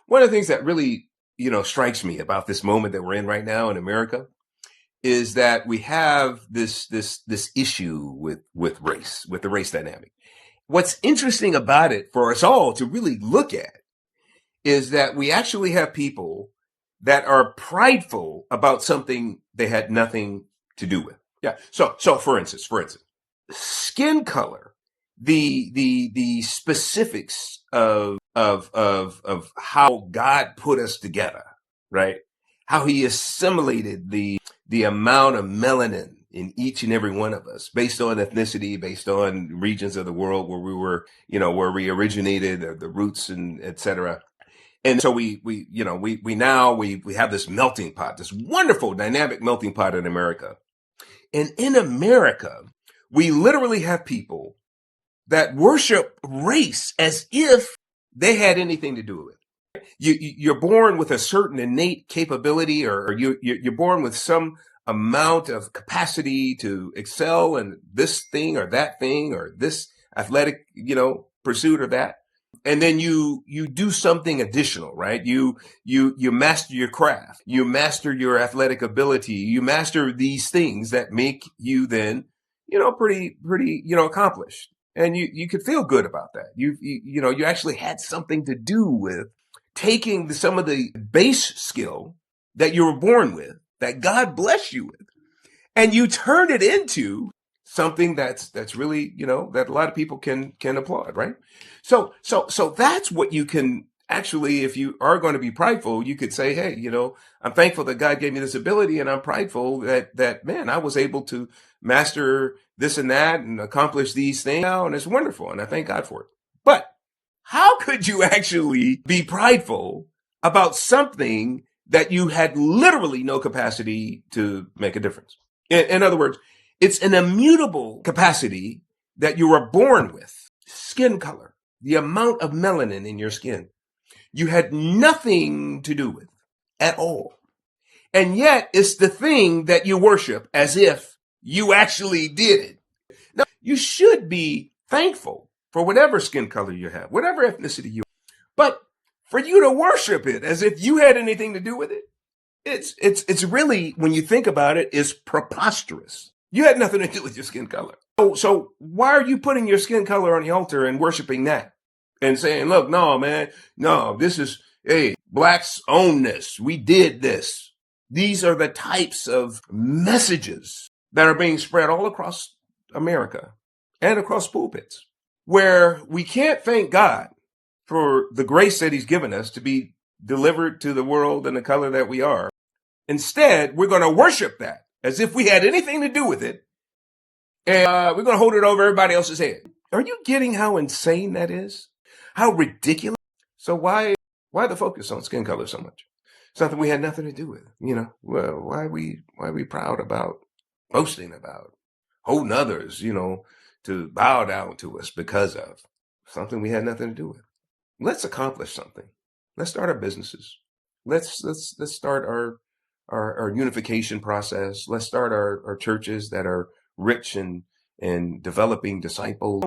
One of the things that really, strikes me about this moment that we're in right now in America is that we have this issue with race, with the race dynamic. What's interesting about it for us all to really look at is that we actually have people that are prideful about something they had nothing to do with. Yeah. So for instance, skin color, the specifics of how God put us together, right? How he assimilated the amount of melanin in each and every one of us based on ethnicity, based on regions of the world where we were, where we originated, the roots and et cetera. And so we have this melting pot, this wonderful dynamic melting pot in America. And in America, we literally have people that worship race as if they had anything to do with it. You're born with a certain innate capability, or you're born with some amount of capacity to excel in this thing or this athletic, pursuit or that. And then you do something additional, right? You master your craft, you master your athletic ability, you master these things that make you then, pretty, accomplished. And you could feel good about that. You actually had something to do with taking some of the base skill that you were born with, that God blessed you with, and you turned it into something that's really, that a lot of people can applaud, right? So that's what you can actually, if you are going to be prideful, you could say, hey, I'm thankful that God gave me this ability, and I'm prideful that man, I was able to master this and that and accomplish these things now, and it's wonderful, and I thank God for it. But how could you actually be prideful about something that you had literally no capacity to make a difference? In other words, it's an immutable capacity that you were born with. Skin color, the amount of melanin in your skin, you had nothing to do with at all. And yet it's the thing that you worship as if you actually did it. Now, you should be thankful for whatever skin color you have, whatever ethnicity you have. But for you to worship it as if you had anything to do with it, it's really, when you think about it, is preposterous. You had nothing to do with your skin color. So why are you putting your skin color on the altar and worshiping that and saying, look, no, man, no, this is, hey, blacks own this. We did this. These are the types of messages that are being spread all across America and across pulpits, where we can't thank God for the grace that he's given us to be delivered to the world in the color that we are. Instead, we're going to worship that as if we had anything to do with it. And we're going to hold it over everybody else's head. Are you getting how insane that is? How ridiculous? So why the focus on skin color so much? Something we had nothing to do with, Well, why are we proud about boasting about holding others, to bow down to us because of something we had nothing to do with? Let's accomplish something. Let's start our businesses. Let's start our unification process. Let's start our churches that are rich and developing disciples.